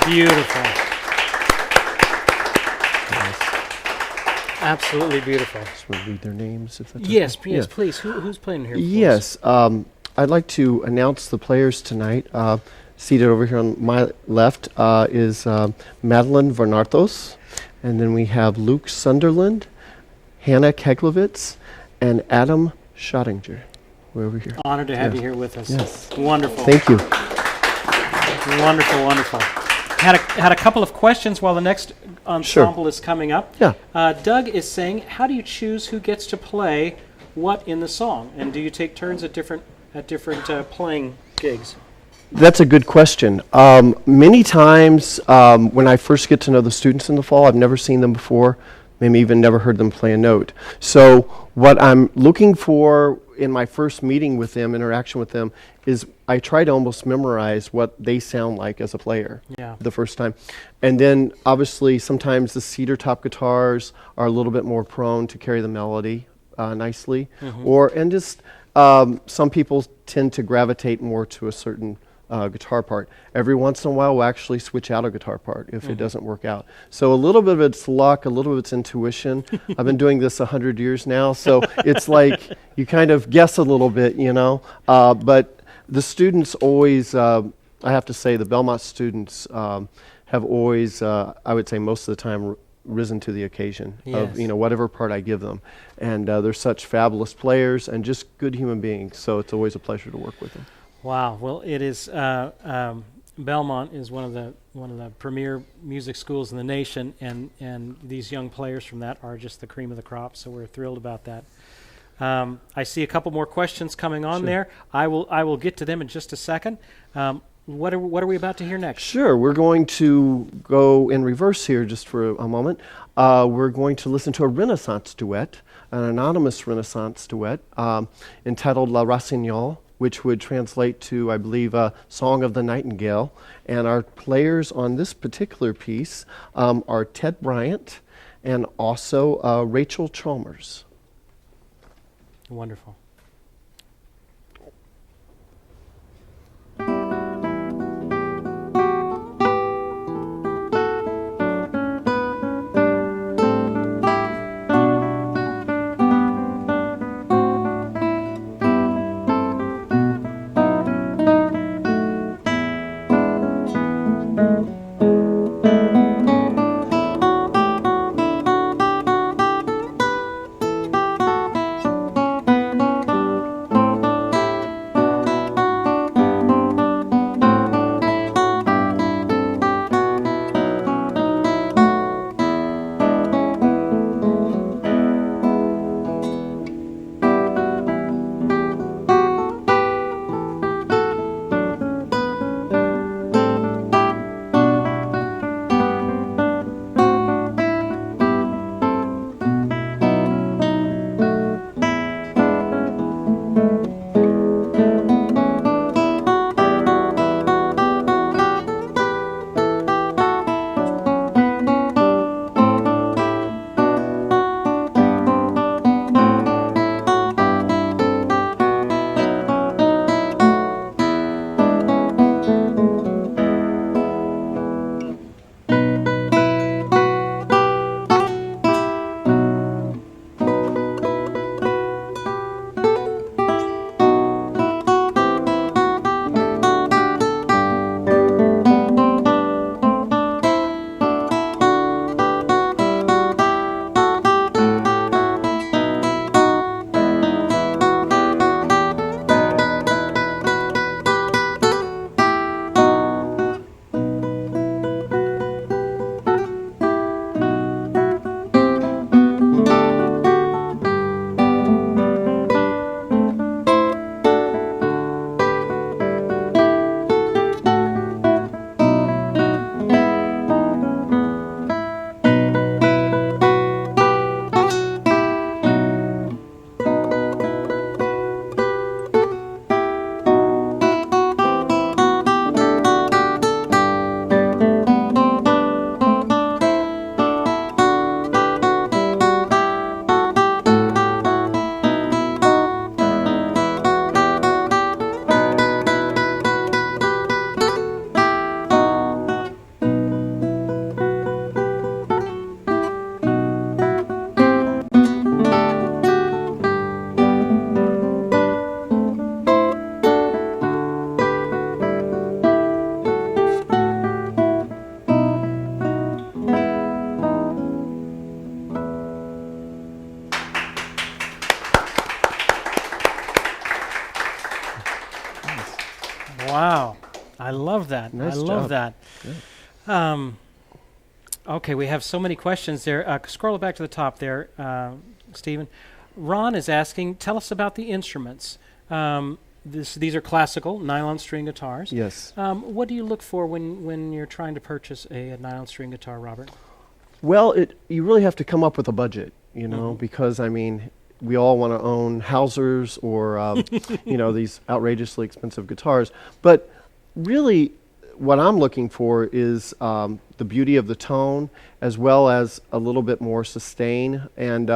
Beautiful. Absolutely beautiful. Just want to read their names, if that's Yes, okay. yes, please. Who's playing here? For us? Yes, I'd like to announce the players tonight. Seated over here on my left is Madalyn Vanarthos, and then we have Luke Sunderland, Hannah Keglovits, and Adam Schoedinger. We're over here. Honored to have you here with us. Yes. Wonderful. Thank you. Wonderful, wonderful. Had a couple of questions while the next ensemble is coming up. Yeah. Doug is saying, how do you choose who gets to play what in the song, and do you take turns at different playing gigs? That's a good question. Many times when I first get to know the students in the fall, I've never seen them before, maybe even never heard them play a note. So what I'm looking for in my first meeting with them, interaction with them, is I try to almost memorize what they sound like as a player the first time. And then obviously sometimes the cedar top guitars are a little bit more prone to carry the melody nicely. Some people tend to gravitate more to a certain guitar part. Every once in a while, we'll actually switch out a guitar part if it doesn't work out. So a little bit of it's luck, a little bit of it's intuition. I've been doing this 100 years now, so it's like you kind of guess a little bit, you know. But the students always, I have to say, the Belmont students have always, I would say most of the time, risen to the occasion of whatever part I give them. And they're such fabulous players and just good human beings, so it's always a pleasure to work with them. Wow. Well, it is. Belmont is one of the premier music schools in the nation, and these young players from that are just the cream of the crop. So we're thrilled about that. I see a couple more questions coming on there. I will get to them in just a second. What are we about to hear next? Sure. We're going to go in reverse here just for a moment. We're going to listen to a Renaissance duet, an anonymous Renaissance duet entitled La Rossignol, which would translate to, I believe, Song of the Nightingale. And our players on this particular piece are Ted Bryant and also Rachel Chalmers. Wonderful. love that. Okay, we have so many questions there. Scroll back to the top there, Stephen. Ron is asking, tell us about the instruments. These are classical nylon string guitars. Yes. What do you look for when you're trying to purchase a nylon string guitar, Robert? Well, you really have to come up with a budget, because I mean, we all want to own Hausers or these outrageously expensive guitars. But really, what I'm looking for is the beauty of the tone, as well as a little bit more sustain, and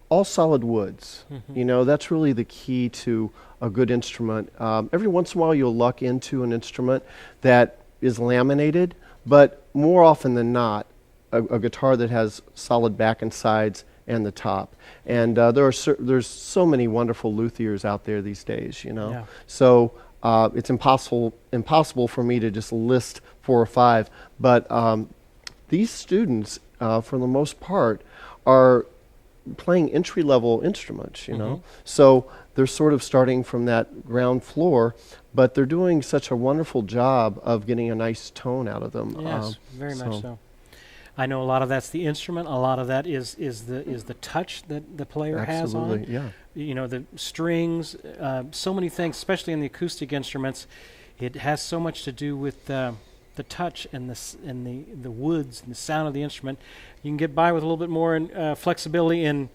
all solid woods. That's really the key to a good instrument. Every once in a while, you'll luck into an instrument that is laminated, but more often than not, a guitar that has solid back and sides and the top. And there's so many wonderful luthiers out there these days, Yeah. So it's impossible for me to just list 4 or 5. But these students, for the most part, are playing entry-level instruments, So they're sort of starting from that ground floor, but they're doing such a wonderful job of getting a nice tone out of them. Yes, very much so. I know a lot of that's the instrument. A lot of that is the touch that the player has on it. Absolutely, yeah. The strings, so many things, especially in the acoustic instruments. It has so much to do with the touch and the woods and the sound of the instrument. You can get by with a little bit more flexibility in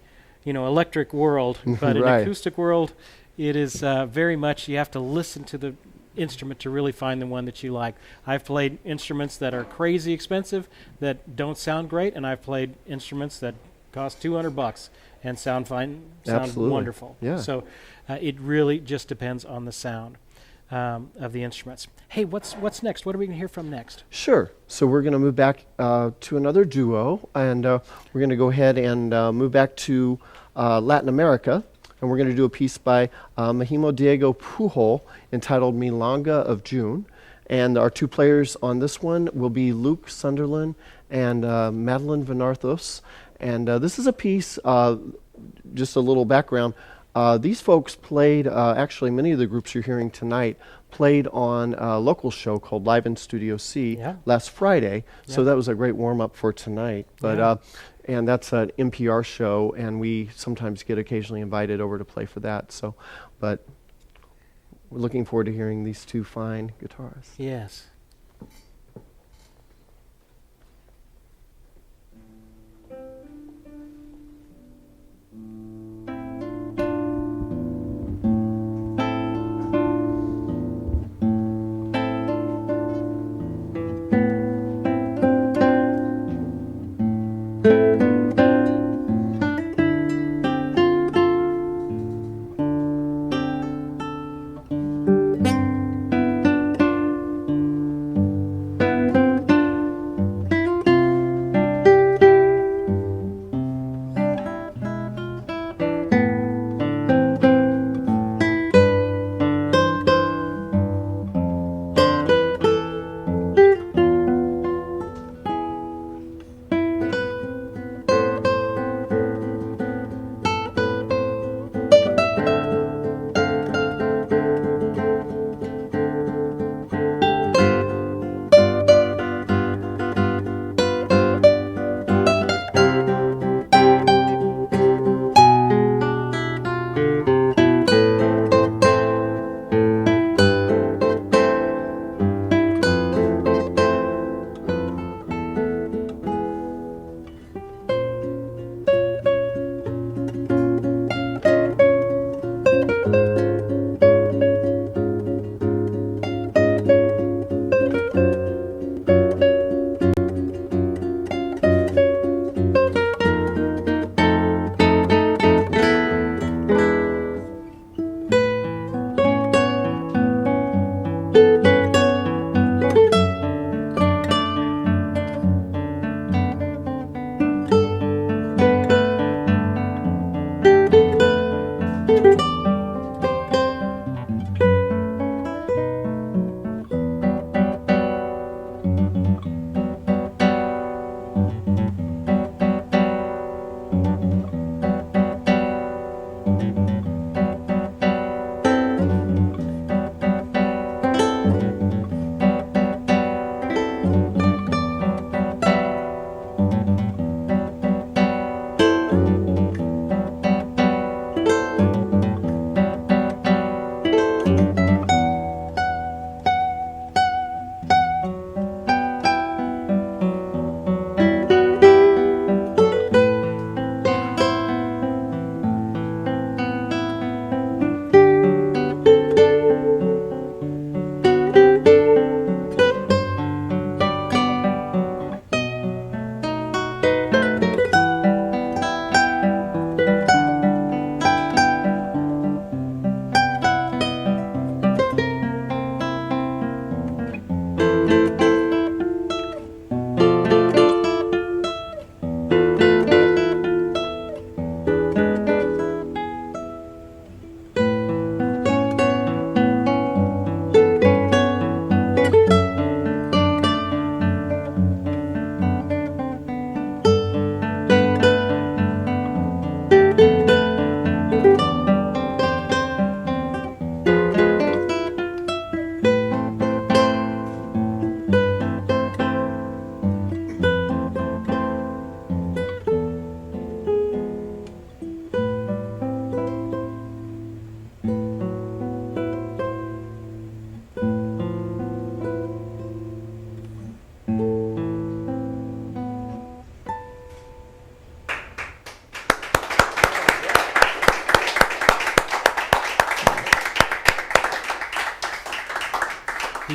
electric world, but in acoustic world, it is very much you have to listen to the instrument to really find the one that you like. I've played instruments that are crazy expensive that don't sound great, and I've played instruments that cost $200 and sound fine, sound Absolutely. wonderful. Yeah. So it really just depends on the sound of the instruments. Hey, what's next? What are we going to hear from next? Sure. So we're going to move back to another duo, and we're going to go ahead and move back to Latin America, and we're going to do a piece by Máximo Diego Pujol entitled Milonga of June. And our 2 players on this one will be Luke Sunderland and Madalyn Vanarthos. And this is a piece, just a little background. These folks played, actually many of the groups you're hearing tonight played on a local show called Live in Studio C last Friday. So that was a great warm-up for tonight. But and that's an NPR show, and we sometimes get occasionally invited over to play for that. So, but we're looking forward to hearing these 2 fine guitarists. Yes.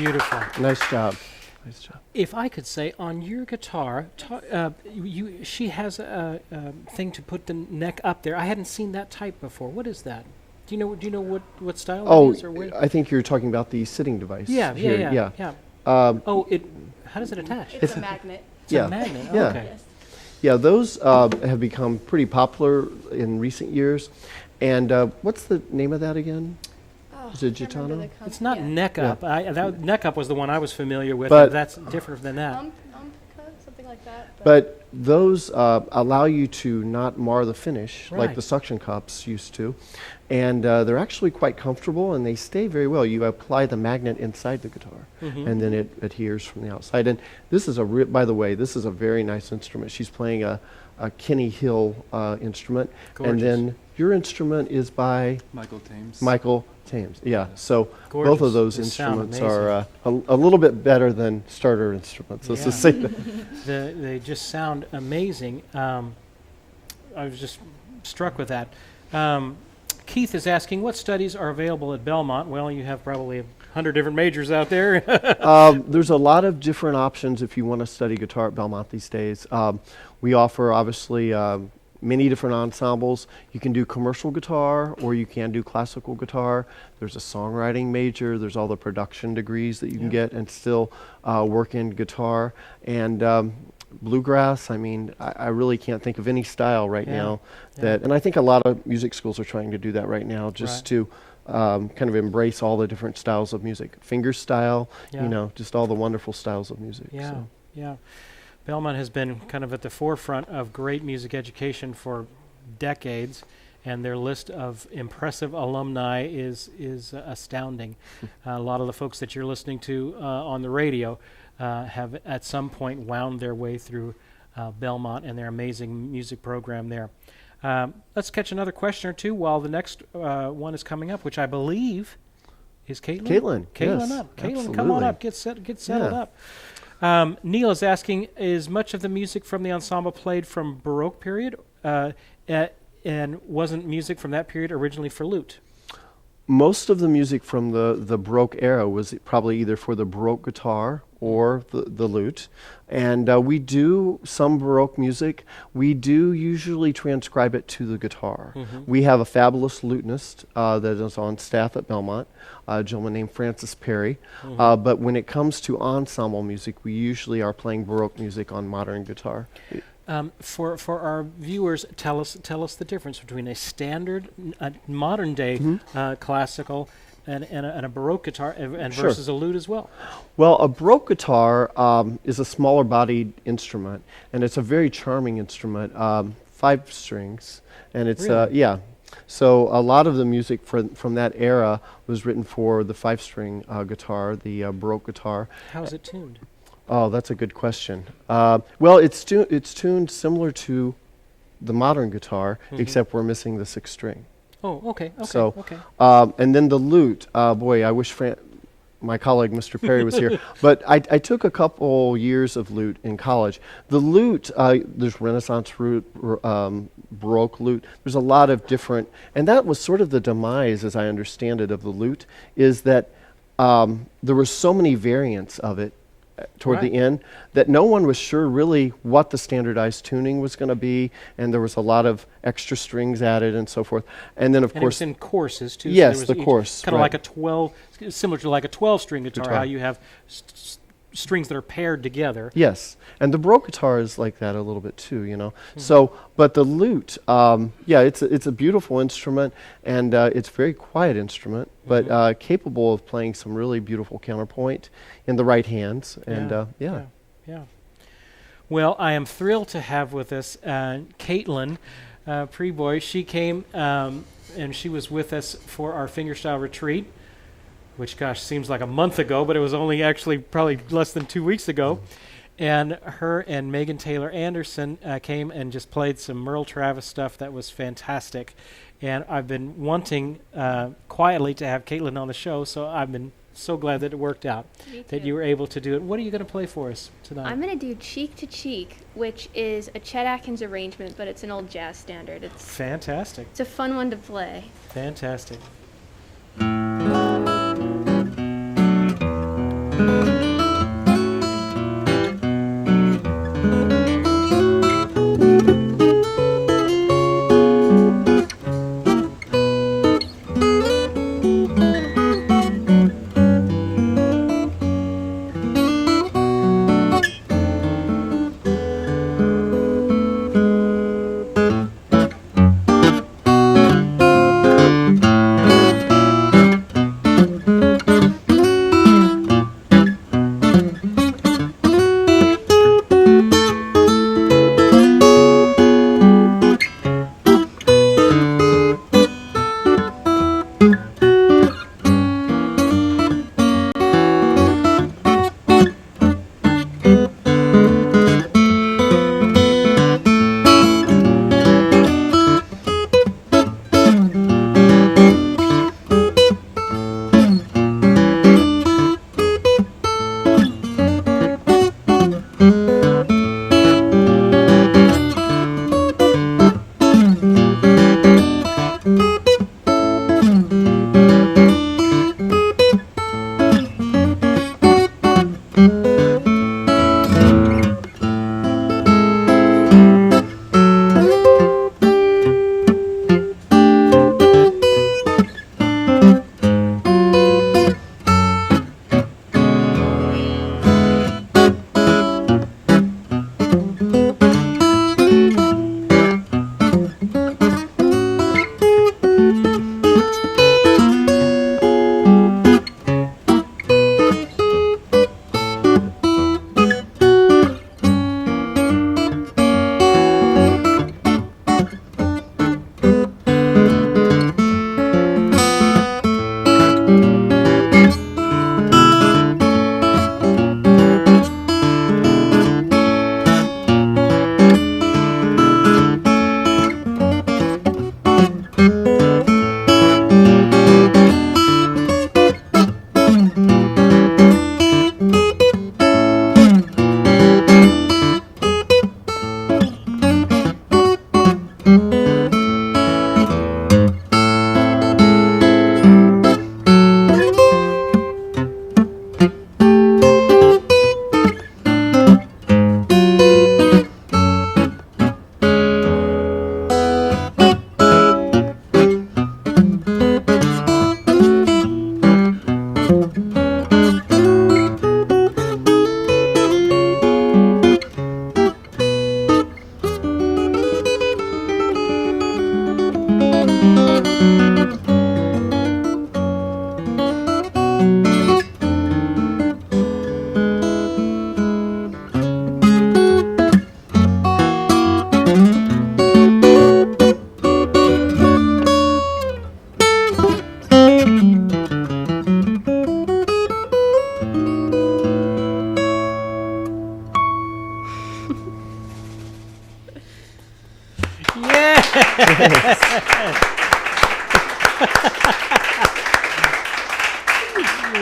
Beautiful. Nice job. Nice job. If I could say, on your guitar, she has a thing to put the neck up there. I hadn't seen that type before. What is that? Do you know what style it is? Or where? I think you're talking about the sitting device. Yeah. How does it attach? It's a magnet. It's a magnet. Yeah. Okay. Yes. Yeah, those have become pretty popular in recent years. And what's the name of that again? Oh, Is it I can't remember Gitano? the It's not neck Yeah. up. Neck up was the one I was familiar with. But- That's different than that. something like that. But those allow you to not mar the finish like Right. the suction cups used to. And they're actually quite comfortable and they stay very well. You apply the magnet inside the guitar and then it adheres from the outside. And this is by the way, this is a very nice instrument. She's playing a Kenny Hill instrument. Gorgeous. And then your instrument is by Michael Thames. Michael Thames. Yeah. So both Gorgeous. of those They sound instruments are a little bit better than starter instruments. Let's just say that. They just sound amazing. I was just struck with that. Keith is asking, what studies are available at Belmont? Well, you have probably 100 different majors out there. There's a lot of different options if you want to study guitar at Belmont these days. We offer, obviously, many different ensembles. You can do commercial guitar or you can do classical guitar. There's a songwriting major. There's all the production degrees that you can get and still work in guitar. And bluegrass, I mean, I really can't think of any style right now and I think a lot of music schools are trying to do that right now just to kind of embrace all the different styles of music. Finger style, just all the wonderful styles of music. Yeah. Belmont has been kind of at the forefront of great music education for decades, and their list of impressive alumni is astounding. A lot of the folks that you're listening to on the radio have at some point wound their way through Belmont and their amazing music program there. Let's catch another question or two while the next one is coming up, which I believe is Katelyn. Yes, Katelyn, come on absolutely. up. Get settled up. Neil is asking, is much of the music from the ensemble played from Baroque period? And wasn't music from that period originally for lute? Most of the music from the Baroque era was probably either for the Baroque guitar or the lute. And we do some Baroque music. We do usually transcribe it to the guitar. We have a fabulous lutenist that is on staff at Belmont, a gentleman named Francis Perry. But when it comes to ensemble music, we usually are playing Baroque music on modern guitar. For our viewers, tell us the difference between a standard, modern day classical and a Baroque guitar and Sure. versus a lute as well. Well, a Baroque guitar is a smaller bodied instrument, and it's a very charming instrument, 5 strings, and it's, Really? So a lot of the music from that era was written for the 5-string guitar, the Baroque guitar. How is it tuned? Oh, that's a good question. Well, it's tuned similar to the modern guitar, except we're missing the 6th string. Oh, okay. So, okay. and then the lute, boy, I wish my colleague, Mr. Perry, was here. But I took a couple years of lute in college. The lute, there's Renaissance lute, Baroque lute. There's a lot of different, and that was sort of the demise, as I understand it, of the lute, is that there were so many variants of it toward the end that no one was sure really what the standardized tuning was going to be, and there was a lot of extra strings added and so forth. And then, of And course, it was in courses too. Yes, so there the was course, kind of right. like a 12, similar to like a 12-string guitar. Guitar. How you have strings that are paired together. yes, and the Baroque guitar is like that a little bit too, So, but the lute, it's a beautiful instrument, and it's a very quiet instrument, but capable of playing some really beautiful counterpoint in the right hands. And Yeah. Well, I am thrilled to have with us Katelyn Prieboy. She came and she was with us for our fingerstyle retreat, which, gosh, seems like a month ago, but it was only actually probably less than 2 weeks ago. And her and Megan Taylor Anderson came and just played some Merle Travis stuff that was fantastic. And I've been wanting quietly to have Katelyn on the show, so I've been so glad that it worked out, that you were able to do it. What are you going to play for us tonight? I'm going to do Cheek to Cheek, which is a Chet Atkins arrangement, but it's an old jazz standard. Fantastic. It's a fun one to play. Fantastic.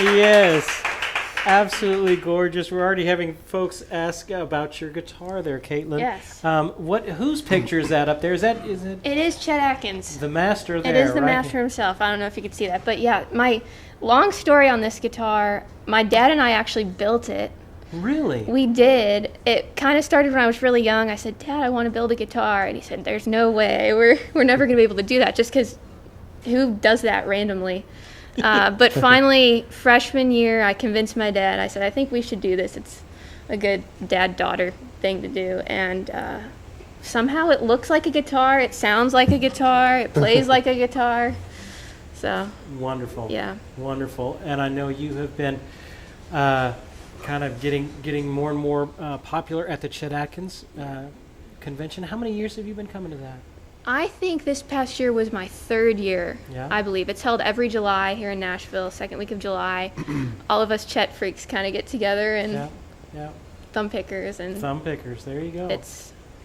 Yes, absolutely gorgeous. We're already having folks ask about your guitar there, Katelyn. Yes. Whose picture is that up there? Is it It is Chet Atkins. the master there? It is the right? master himself. I don't know if you can see that, but yeah, my long story on this guitar. My dad and I actually built it. Really? We did. It kind of started when I was really young. I said, "Dad, I want to build a guitar," and he said, "There's no way. We're never going to be able to do that, just because who does that randomly?" But finally, freshman year, I convinced my dad. I said, "I think we should do this. It's a good dad-daughter thing to do." And somehow it looks like a guitar. It sounds like a guitar. It plays like a guitar. So Wonderful. yeah. Wonderful. And I know you have been kind of getting more and more popular at the Chet Atkins convention. How many years have you been coming to that? I think this past year was my third year, Yeah. I believe. It's held every July here in Nashville, second week of July. All of us Chet freaks kind of get together and Yeah. thumb pickers, and Thumb pickers. There you go.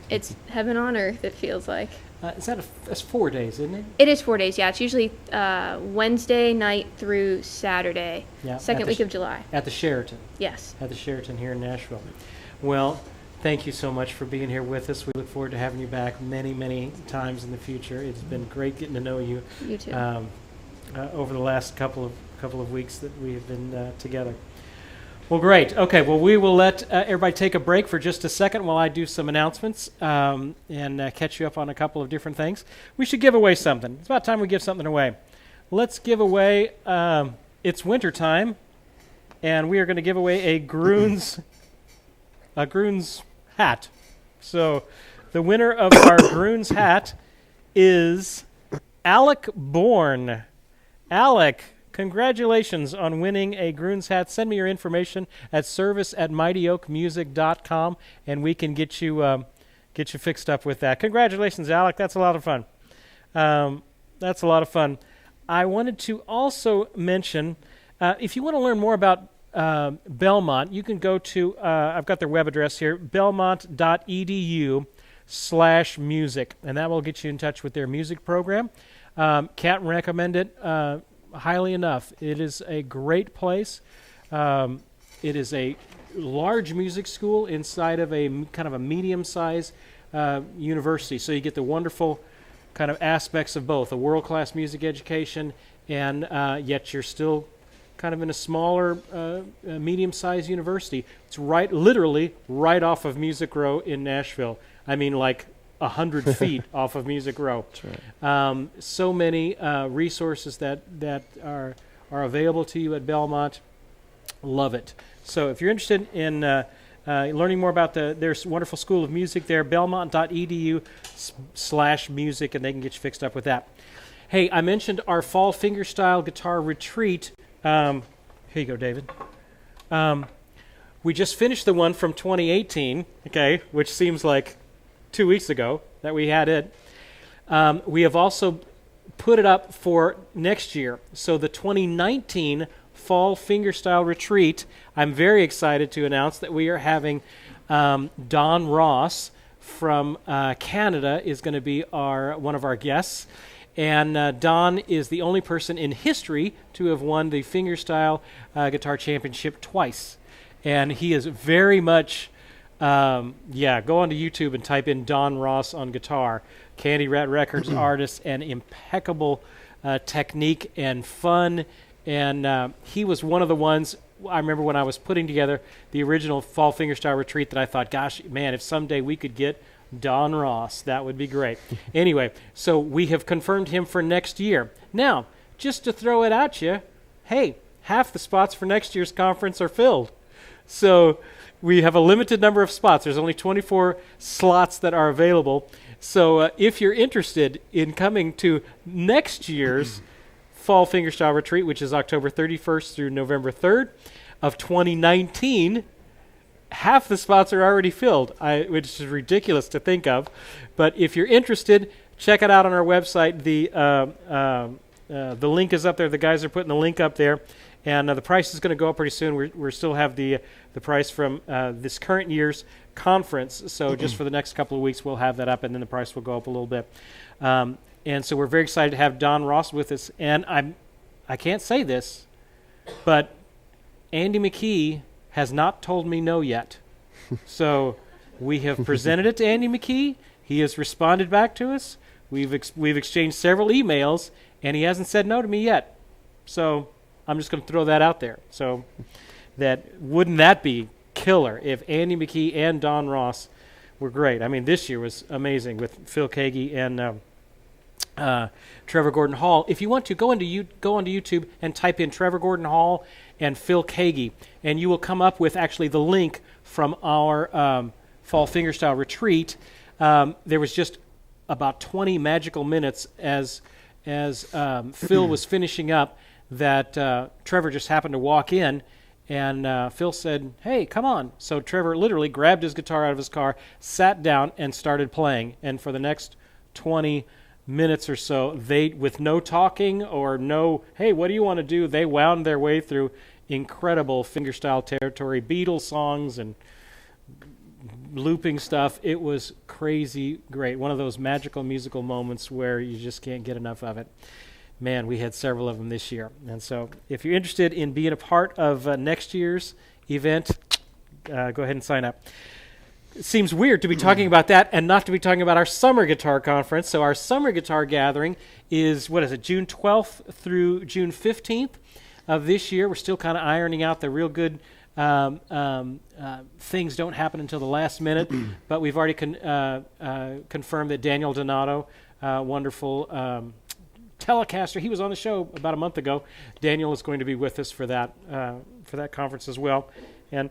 it's heaven on earth, it feels like. That's 4 days, isn't it? It is 4 days, yeah. It's usually Wednesday night through Saturday, Yeah. second week of July. At the Sheraton. Yes. At the Sheraton here in Nashville. Well, thank you so much for being here with us. We look forward to having you back many, many times in the future. It's been great getting to know you You too. over the last couple of weeks that we have been together. Well, great. Okay, well, we will let everybody take a break for just a second while I do some announcements and catch you up on a couple of different things. We should give away something. It's about time we give something away. Let's give away, it's winter time, and we are going to give away a Groons hat. So the winner of our Groons hat is Alec Bourne. Alec, congratulations on winning a Groons hat. Send me your information at service@mightyoakmusic.com, and we can get you fixed up with that. Congratulations, Alec. That's a lot of fun. That's a lot of fun. I wanted to also mention, if you want to learn more about Belmont, you can go to, I've got their web address here, belmont.edu/music, and that will get you in touch with their music program. Can't recommend it highly enough. It is a great place. It is a large music school inside of a kind of a medium-sized university, so you get the wonderful kind of aspects of both, a world-class music education, and yet you're still kind of in a smaller, medium-sized university. It's literally right off of Music Row in Nashville. I mean, like 100 feet off of Music Row. That's right. So many resources that are available to you at Belmont. Love it. So if you're interested in learning more about their wonderful School of Music there, belmont.edu/music, and they can get you fixed up with that. Hey, I mentioned our fall fingerstyle guitar retreat. Here you go, David. We just finished the one from 2018, okay, which seems like 2 weeks ago that we had it. We have also put it up for next year. So the 2019 Fall Fingerstyle Retreat, I'm very excited to announce that we are having Don Ross from Canada is going to be one of our guests. And Don is the only person in history to have won the Fingerstyle Guitar Championship twice. And he is very much, go onto YouTube and type in Don Ross on guitar. Candy Rat Records artist, and impeccable technique and fun. And he was one of the ones, I remember when I was putting together the original Fall Fingerstyle Retreat, that I thought, gosh, man, if someday we could get Don Ross, that would be great. Anyway, so we have confirmed him for next year. Now, just to throw it at you, hey, half the spots for next year's conference are filled. So we have a limited number of spots. There's only 24 slots that are available. So if you're interested in coming to next year's Fall Fingerstyle Retreat, which is October 31st through November 3rd of 2019, half the spots are already filled, which is ridiculous to think of. But if you're interested, check it out on our website. The link is up there. The guys are putting the link up there. And the price is going to go up pretty soon. We still have the price from this current year's conference. So just for the next couple of weeks, we'll have that up, and then the price will go up a little bit. And so we're very excited to have Don Ross with us. And I can't say this, but Andy McKee has not told me no yet. So we have presented it to Andy McKee. He has responded back to us. We've exchanged several emails, and he hasn't said no to me yet. So I'm just going to throw that out there. So wouldn't that be killer if Andy McKee and Don Ross were great? I mean, this year was amazing with Phil Kagi and Trevor Gordon Hall. If you want to, go onto YouTube and type in Trevor Gordon Hall and Phil Kagi, and you will come up with actually the link from our Fall Fingerstyle retreat. There was just about 20 magical minutes as Phil was finishing up that Trevor just happened to walk in, and Phil said, "Hey, come on." So Trevor literally grabbed his guitar out of his car, sat down, and started playing. And for the next 20 minutes or so, they, with no talking or no, "Hey, what do you want to do?" they wound their way through incredible fingerstyle territory, Beatles songs and looping stuff. It was crazy great. One of those magical musical moments where you just can't get enough of it. Man, we had several of them this year. And so if you're interested in being a part of next year's event, go ahead and sign up. It seems weird to be talking about that and not to be talking about our summer guitar conference. So our summer guitar gathering is, June 12th through June 15th of this year. We're still kind of ironing out the real good things don't happen until the last minute, but we've already confirmed that Daniel Donato, wonderful Telecaster, he was on the show about a month ago. Daniel is going to be with us for that conference as well, and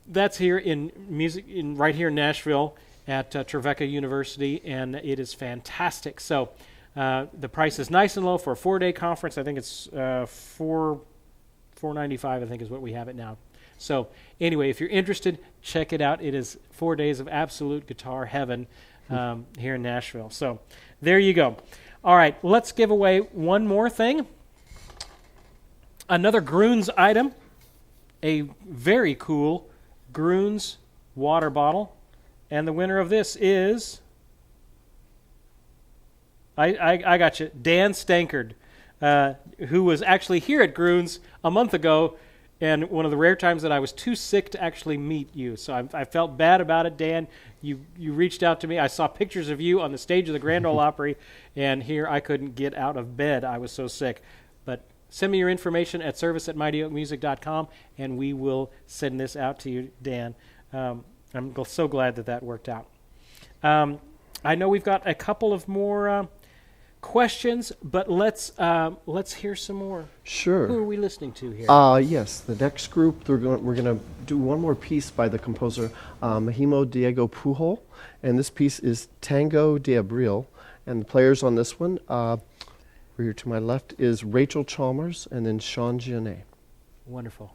that's here right here in Nashville at Trevecca University, and it is fantastic. So the price is nice and low for a 4-day conference. I think it's $495. I think is what we have it now. So anyway, if you're interested, check it out. It is 4 days of absolute guitar heaven here in Nashville. So there you go. All right, let's give away one more thing. Another Grunes item, a very cool Grunes water bottle. And the winner of this is, I got you, Dan Stankard, who was actually here at Grunes a month ago, and one of the rare times that I was too sick to actually meet you. So I felt bad about it, Dan. You reached out to me. I saw pictures of you on the stage of the Grand Ole Opry, and here I couldn't get out of bed. I was so sick. But send me your information at service@mightyoakmusic.com, and we will send this out to you, Dan. I'm so glad that worked out. I know we've got a couple of more questions, but let's hear some more. Sure. Who are we listening to here? Yes, the next group, we're going to do one more piece by the composer Máximo Diego Pujol, and this piece is Tango de Abril, and the players on this one, here to my left, is Rachel Chalmers and then Sean Jannay. Wonderful.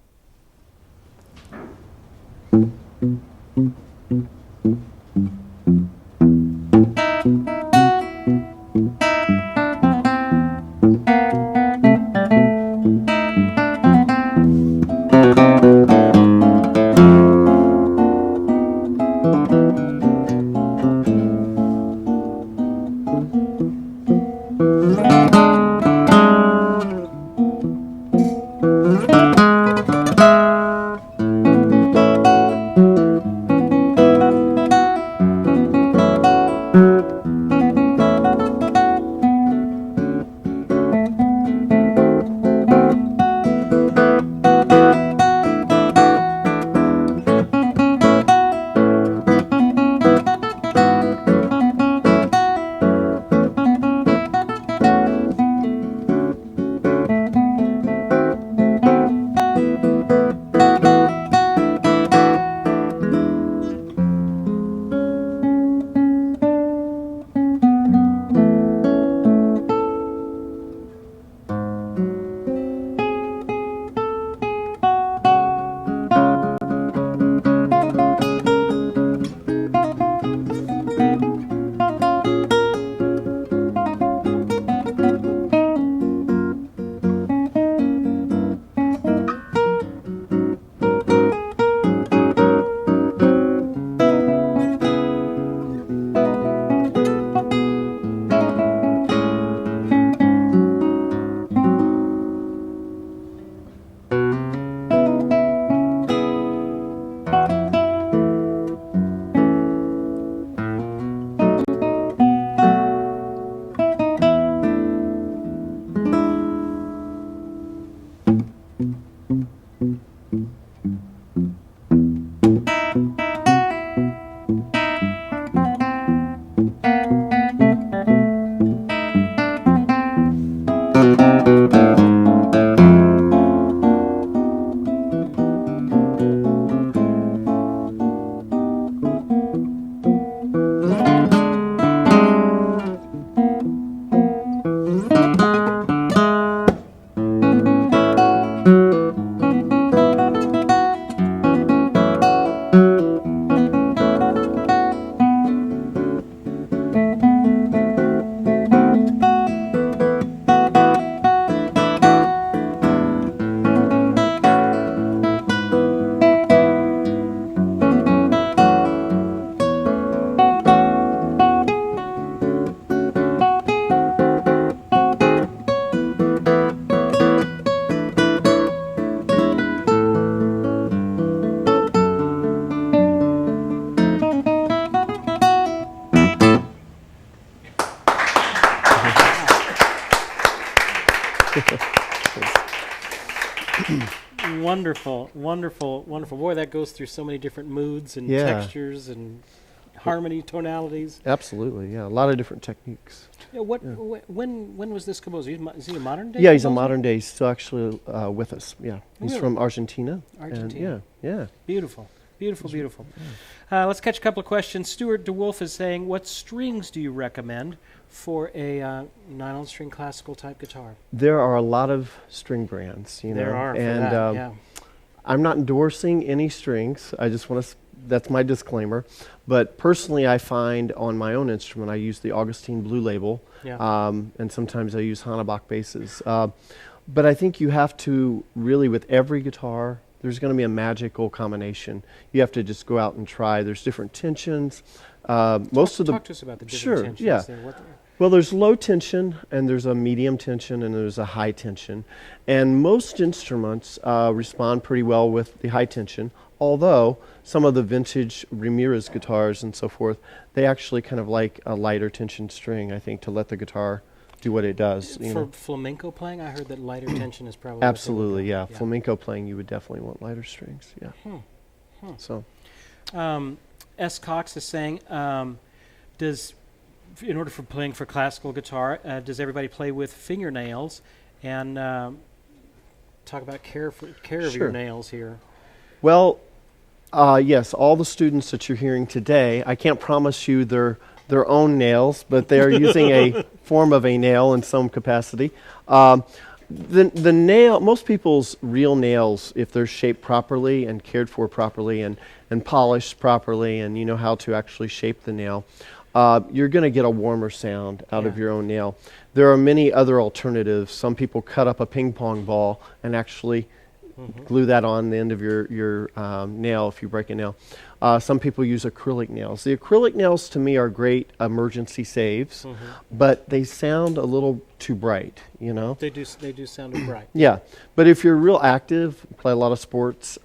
wonderful, wonderful, wonderful. Boy, that goes through so many different moods and Yeah. textures and harmony, tonalities. Absolutely, yeah. A lot of different techniques. Yeah, when was this composer? Is he a modern day? Yeah, he's a composer? modern day. He's still actually with us. Yeah, he's Really? from Argentina. Argentina. And yeah. Beautiful, beautiful, beautiful. Let's catch a couple of questions. Stuart DeWolf is saying, what strings do you recommend for a nylon string classical type guitar? There are a lot of string brands, you know. There are, for and that, yeah. I'm not endorsing any strings. I just want to. That's my disclaimer. But personally, I find on my own instrument, I use the Augustine Blue Label, Yeah. and sometimes I use Hanebach basses. But I think you have to really, with every guitar, there's going to be a magical combination. You have to just go out and try. There's different tensions. Most of the Talk to us about the different Sure, tensions yeah. there. Well, there's low tension, and there's a medium tension, and there's a high tension. And most instruments respond pretty well with the high tension, although some of the vintage Ramirez guitars and so forth, they actually kind of like a lighter tension string, I think, to let the guitar do what it does. You For know? flamenco playing, I heard that lighter tension is probably what they would Absolutely, go. yeah. Flamenco playing, you would definitely want lighter strings, yeah. So, S. Cox is saying, in order for playing for classical guitar, does everybody play with fingernails? And talk about care of your Sure. nails here. well, yes, all the students that you're hearing today, I can't promise you their own nails, but they are using a form of a nail in some capacity. The nail, most people's real nails, if they're shaped properly and cared for properly and polished properly, and you know how to actually shape the nail, you're going to get a warmer sound out of Yeah. your own nail. There are many other alternatives. Some people cut up a ping pong ball and actually glue that on the end of your nail if you break a nail. Some people use acrylic nails. The acrylic nails to me are great emergency saves, but they sound a little too bright, you know? They do sound bright. Yeah, but if you're real active, play a lot of sports,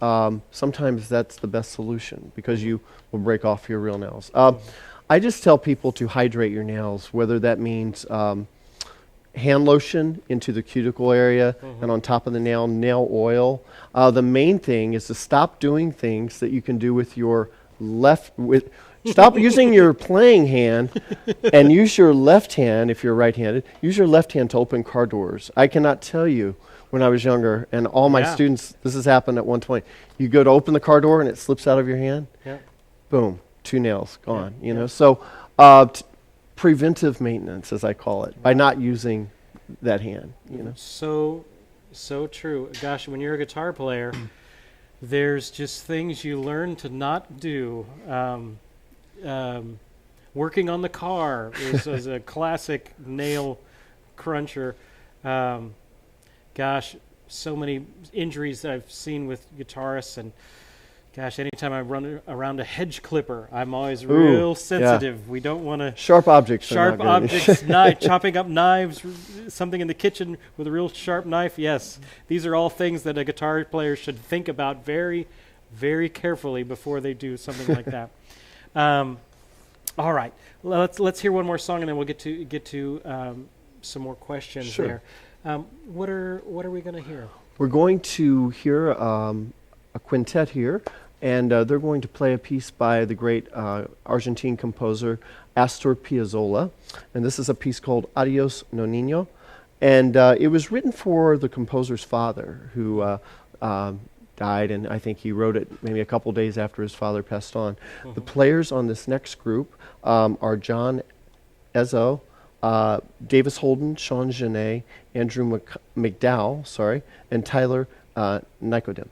sometimes that's the best solution because you will break off your real nails. I just tell people to hydrate your nails, whether that means hand lotion into the cuticle area and on top of the nail oil. The main thing is to stop doing things that you can do with your stop using your playing hand and use your left hand, if you're right-handed, use your left hand to open car doors. I cannot tell you when I was younger, and all my Yeah. students, this has happened at one point. You go to open the car door and it slips out of your hand, Yeah. boom, 2 nails gone, Yeah, you yeah. know. So preventive maintenance, as I call it, by not using that hand, you know. So true. Gosh, when you're a guitar player, there's just things you learn to not do. Working on the car is a classic nail cruncher. Gosh, so many injuries I've seen with guitarists, and gosh, anytime I run around a hedge clipper, I'm always real yeah. sensitive. We don't want to Sharp objects. are sharp not good. objects, chopping up knives, something in the kitchen with a real sharp knife. Yes, these are all things that a guitar player should think about very, very carefully before they do something like that. All right, let's hear one more song, and then we'll get to some more questions Sure. there. What are we going to hear? We're going to hear a quintet here, and they're going to play a piece by the great Argentine composer Astor Piazzolla, and this is a piece called Adios, Nonino, and it was written for the composer's father, who died, and I think he wrote it maybe a couple days after his father passed on. The players on this next group are John Ezzo, Davis Holden, Sean Jannay, Andrew McDowell, and Tyler Nicodem.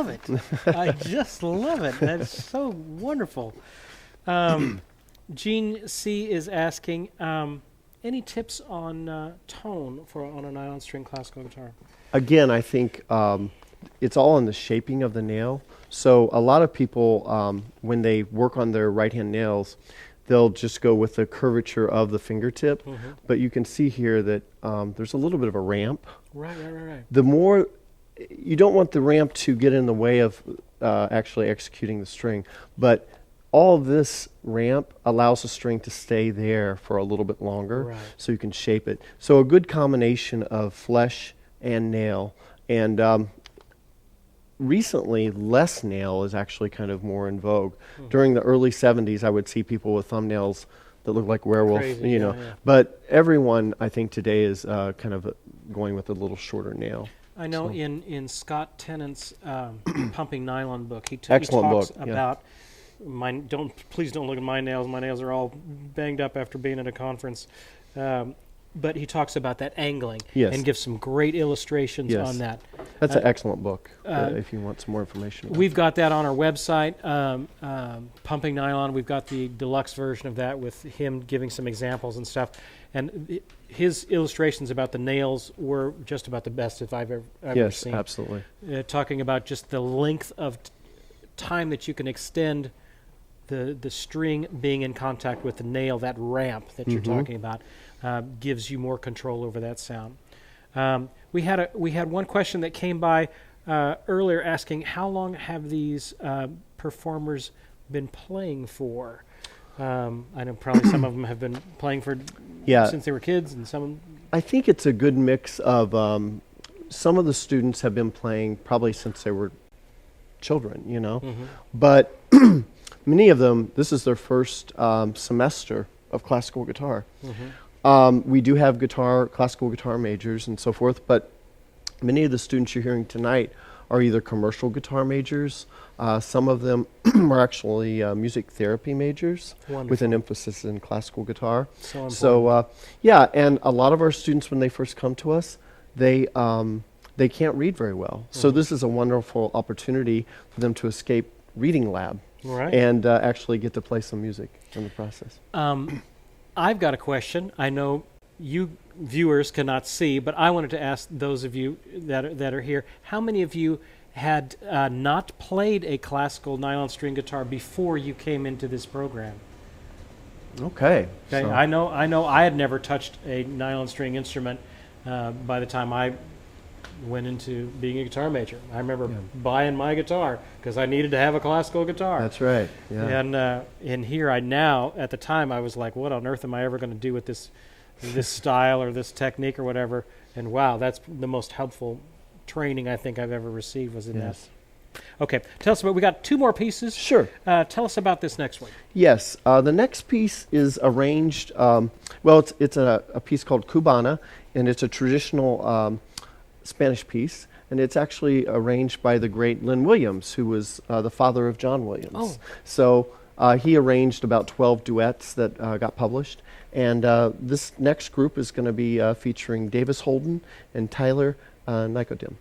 love it. I just love it. That's so wonderful. Gene C is asking, any tips on tone on a nylon string classical guitar? Again, I think it's all in the shaping of the nail. So a lot of people, when they work on their right-hand nails, they'll just go with the curvature of the fingertip. But you can see here that there's a little bit of a ramp. Right. The more, you don't want the ramp to get in the way of actually executing the string, but all this ramp allows the string to stay there for a little bit longer, so you can shape it. So a good combination of flesh and nail. And recently, less nail is actually kind of more in vogue. During the early 70s, I would see people with thumbnails that look like werewolf, Crazy, you know. yeah. But everyone, I think, today is kind of going with a little shorter nail. I know in Scott Tennant's Pumping Nylon book, he Excellent talks book, yeah. about please don't look at my nails. My nails are all banged up after being at a conference. But he talks about that angling and gives some great illustrations on that. That's an excellent book if you want some more information about We've got that on our website, Pumping Nylon. We've got the deluxe version of that with him giving some examples and stuff. And his illustrations about the nails were just about the best if I've ever seen. Yes, absolutely. Talking about just the length of time that you can extend the string being in contact with the nail, that ramp that you're talking about, gives you more control over that sound. We had one question that came by earlier asking, how long have these performers been playing for? I know probably some of them have been playing for since they were kids, and some. I think it's a good mix of some of the students have been playing probably since they were children, you know, but many of them, this is their first semester of classical guitar. We do have classical guitar majors and so forth, but many of the students you're hearing tonight are either commercial guitar majors. Some of them are actually music therapy majors with an emphasis in classical guitar. So and a lot of our students, when they first come to us, they can't read very well. So this is a wonderful opportunity for them to escape reading lab and actually get to play some music in the process. I've got a question. I know you viewers cannot see, but I wanted to ask those of you that are here, how many of you had not played a classical nylon string guitar before you came into this program? Okay. So. I know I had never touched a nylon string instrument by the time I went into being a guitar major. I remember buying my guitar because I needed to have a classical guitar. That's right. Yeah. And in here, at the time, I was like, what on earth am I ever going to do with this style or this technique or whatever? And wow, that's the most helpful training I think I've ever received was in that. Okay, tell us about, we got two more pieces. Sure. Tell us about this next one. Yes, the next piece is arranged, it's a piece called Cubana, and it's a traditional Spanish piece, and it's actually arranged by the great Lynn Williams, who was the father of John Williams. Oh. So he arranged about 12 duets that got published, and this next group is going to be featuring Davis Holden and Tyler Nicodem.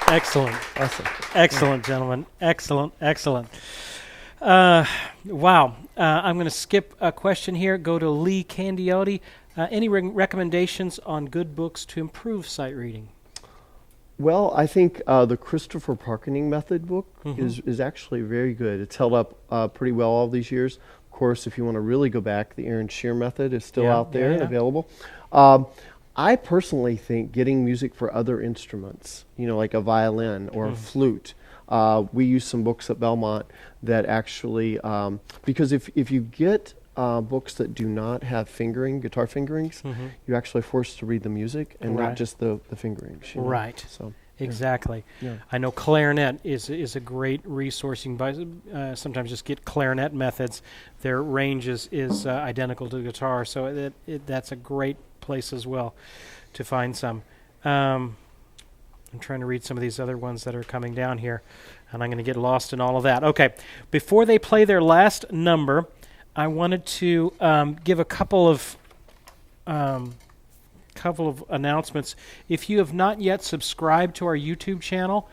Excellent. Awesome. Excellent, gentlemen. Excellent. Wow. I'm going to skip a question here. Go to Lee Candiotti. Any recommendations on good books to improve sight reading? Well, I think the Christopher Parkening Method book is actually very good. It's held up pretty well all these years. Of course, if you want to really go back, the Aaron Shear method is still out there and available. I personally think getting music for other instruments, like a violin or a flute. We use some books at Belmont that actually, because if you get books that do not have guitar fingerings, you're actually forced to read the music and not just the fingerings. Right. So exactly. Yeah. I know clarinet is a great resource. You can sometimes just get clarinet methods. Their range is identical to the guitar, so that's a great place as well to find some. I'm trying to read some of these other ones that are coming down here, and I'm going to get lost in all of that. Okay, before they play their last number, I wanted to give a couple of announcements. If you have not yet subscribed to our YouTube channel,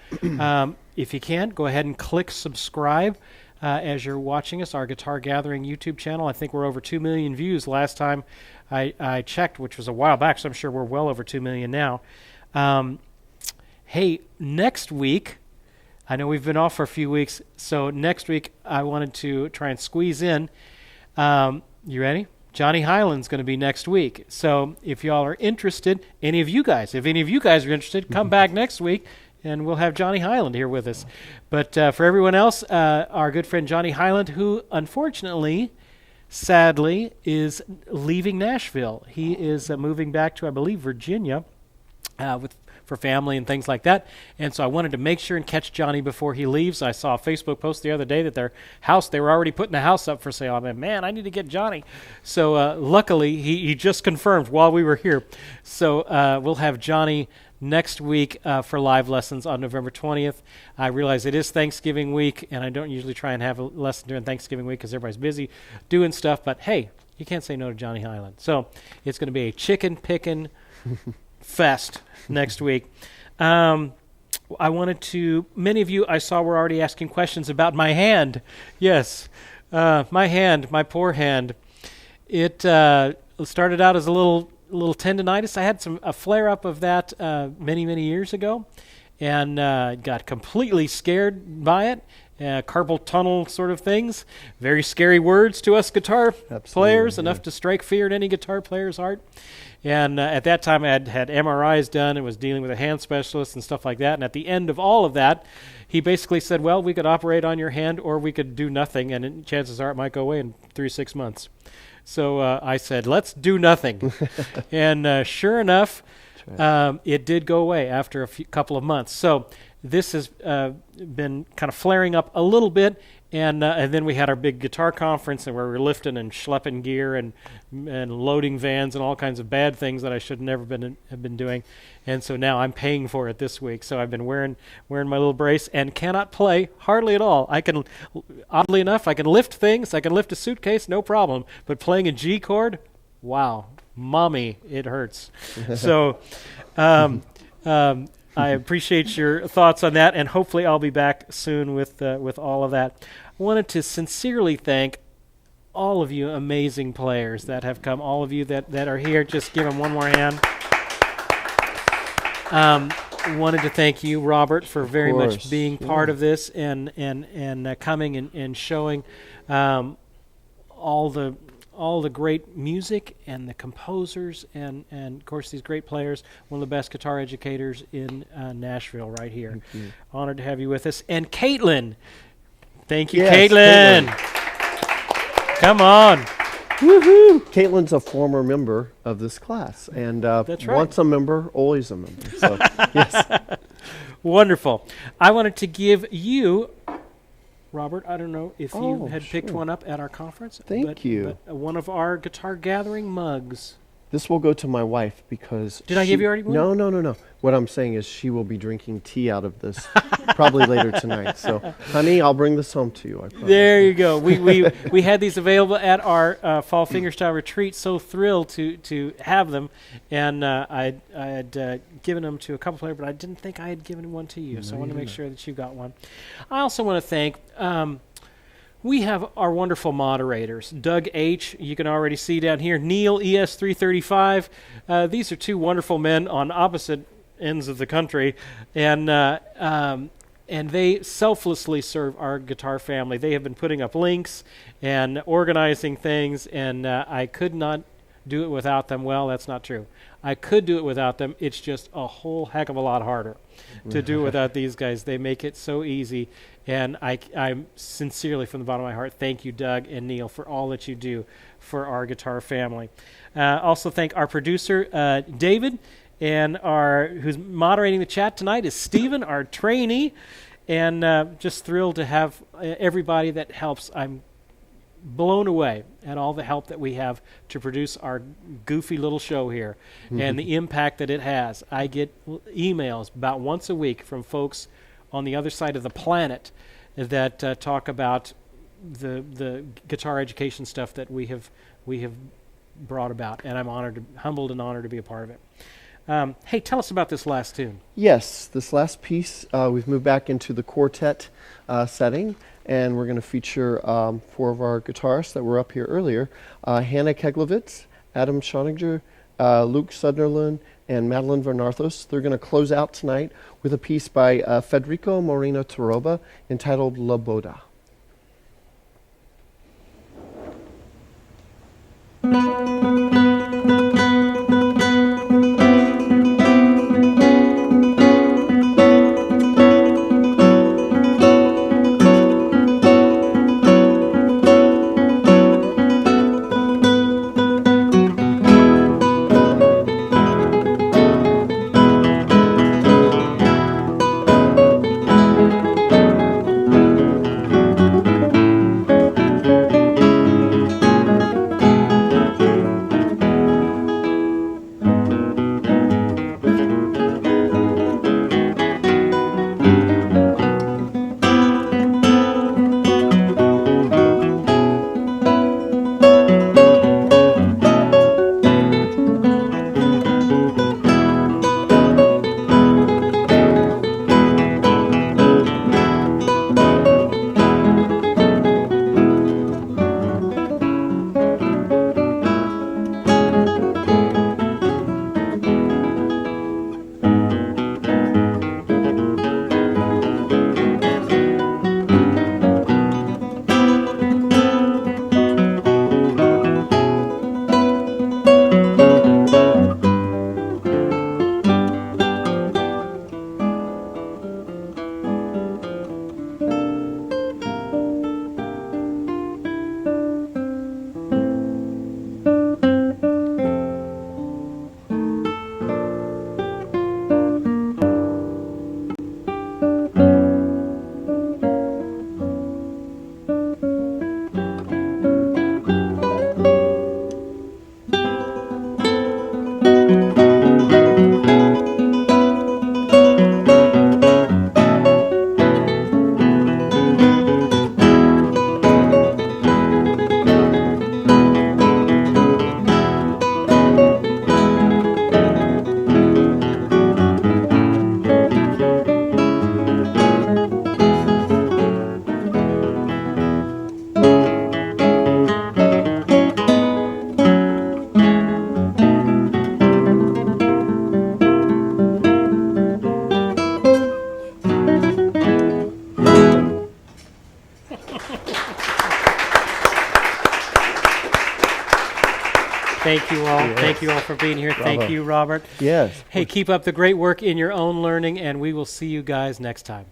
if you can, go ahead and click subscribe as you're watching us, our Guitar Gathering YouTube channel. I think we're over 2 million views last time I checked, which was a while back, so I'm sure we're well over 2 million now. Hey, next week, I know we've been off for a few weeks, so next week I wanted to try and squeeze in. You ready? Johnny Hyland's going to be next week. So if y'all are interested, if any of you guys are interested, come back next week and we'll have Johnny Hyland here with us. But for everyone else, our good friend Johnny Hyland, who unfortunately, sadly, is leaving Nashville. He is moving back to, I believe, Virginia for family and things like that. And so I wanted to make sure and catch Johnny before he leaves. I saw a Facebook post the other day that they were already putting the house up for sale. I mean, man, I need to get Johnny. So luckily, he just confirmed while we were here. So we'll have Johnny next week for live lessons on November 20th. I realize it is Thanksgiving week, and I don't usually try and have a lesson during Thanksgiving week because everybody's busy doing stuff. But hey, you can't say no to Johnny Hyland. So it's going to be a chicken picking fest next week. I wanted to, many of you I saw were already asking questions about my hand. Yes, my poor hand. It started out as a little tendonitis. I had a flare-up of that many years ago, and got completely scared by it. Carpal tunnel sort of things. Very scary words to us guitar players, enough to strike fear in any guitar player's heart. And at that time, I had MRIs done and was dealing with a hand specialist and stuff like that. And at the end of all of that, he basically said, well, we could operate on your hand or we could do nothing, and chances are it might go away in 3-6 months. So I said, let's do nothing. And sure enough, it did go away after a couple of months. So this has been kind of flaring up a little bit, and then we had our big guitar conference, and where we were lifting and schlepping gear and loading vans and all kinds of bad things that I should never have been doing. And so now I'm paying for it this week. So I've been wearing my little brace and cannot play hardly at all. Oddly enough, I can lift things. I can lift a suitcase, no problem. But playing a G chord, wow, mommy, it hurts. So I appreciate your thoughts on that, and hopefully I'll be back soon with all of that. I wanted to sincerely thank all of you amazing players that have come, all of you that are here. Just give them one more hand. Wanted to thank you, Robert, for very much being part of this and coming and showing all the great music and the composers and of course these great players. One of the best guitar educators in Nashville right here. Honored to have you with us. And Katelyn. Thank you, Katelyn. Come on. Woohoo! Katelyn's a former member of this class, and That's right. Once a member, always a member. So, yes. Wonderful. I wanted to give you, Robert, I don't know if you had picked one up at our conference. Thank you. But one of our Guitar Gathering mugs. This will go to my wife because Did I give you already one? No. What I'm saying is she will be drinking tea out of this probably later tonight. So, honey, I'll bring this home to you. I promise. There you go. We had these available at our fall fingerstyle retreat. So thrilled to have them, and I had given them to a couple players, but I didn't think I had given one to you. So I want to make sure that you got one. I also want to thank. We have our wonderful moderators, Doug H., you can already see down here, Neil, ES335. These are two wonderful men on opposite ends of the country, and they selflessly serve our guitar family. They have been putting up links and organizing things, and I could not do it without them. Well, that's not true. I could do it without them. It's just a whole heck of a lot harder to do without these guys. They make it so easy. And I'm sincerely, from the bottom of my heart, thank you, Doug and Neil, for all that you do for our guitar family. Also thank our producer, David, and who's moderating the chat tonight is Stephen, our trainee. And just thrilled to have everybody that helps. I'm blown away at all the help that we have to produce our goofy little show here and the impact that it has. I get emails about once a week from folks on the other side of the planet that talk about the guitar education stuff that we have brought about, and I'm humbled and honored to be a part of it. Hey, tell us about this last tune. Yes, this last piece, we've moved back into the quartet setting, and we're going to feature 4 of our guitarists that were up here earlier, Hannah Keglovits, Adam Schoedinger, Luke Sunderland, and Madalyn Vanarthos. They're going to close out tonight with a piece by Federico Moreno Taroba entitled La Boda. Thank you all. Yes. Thank you all for being here. Bravo. Thank you, Robert. Yes. Hey, keep up the great work in your own learning, and we will see you guys next time.